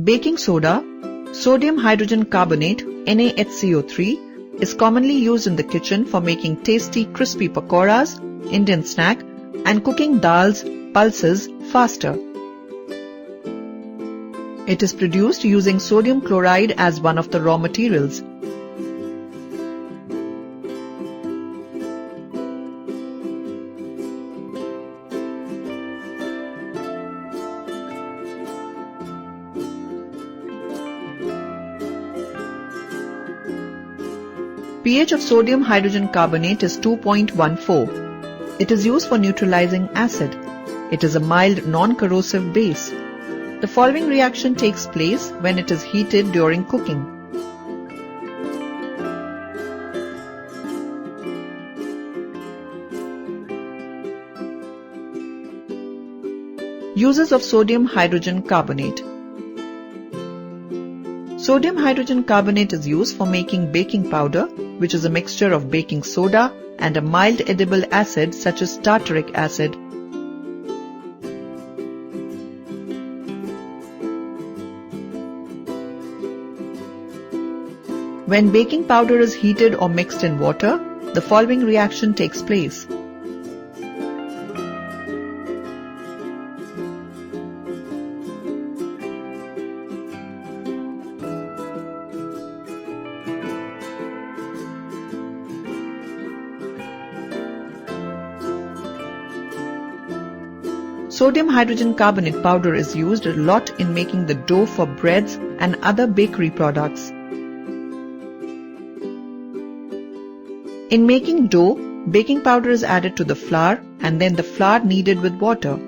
Baking soda, sodium hydrogen carbonate NaHCO3, is commonly used in the kitchen for making tasty crispy pakoras, Indian snack, and cooking dals, pulses faster. It is produced using sodium chloride as one of the raw materials. pH of sodium hydrogen carbonate is 2.14. It is used for neutralizing acid. It is a mild non-corrosive base. The following reaction takes place when it is heated during cooking. Uses of sodium hydrogen carbonate. Sodium hydrogen carbonate is used for making baking powder, which is a mixture of baking soda and a mild edible acid such as tartaric acid. When baking powder is heated or mixed in water, the following reaction takes place. Sodium hydrogen carbonate powder is used a lot in making the dough for breads and other bakery products. In making dough, baking powder is added to the flour and then the flour kneaded with water.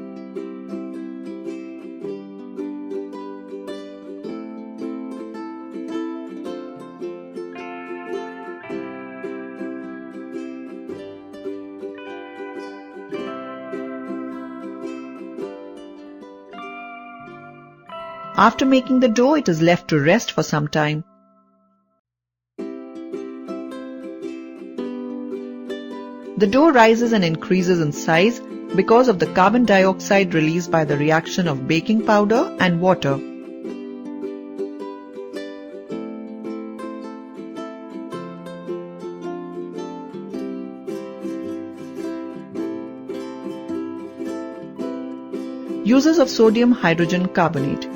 After making the dough, it is left to rest for some time. The dough rises and increases in size because of the carbon dioxide released by the reaction of baking powder and water. Uses of sodium hydrogen carbonate.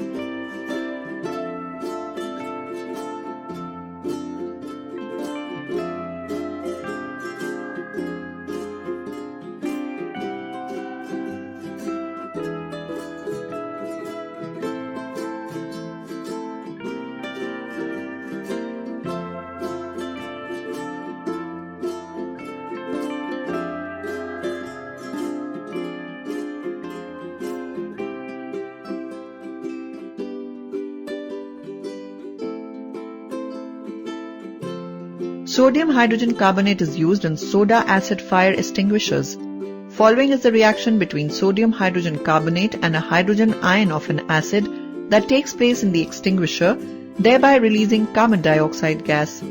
Sodium hydrogen carbonate is used in soda acid fire extinguishers. Following is the reaction between sodium hydrogen carbonate and a hydrogen ion of an acid that takes place in the extinguisher, thereby releasing carbon dioxide gas.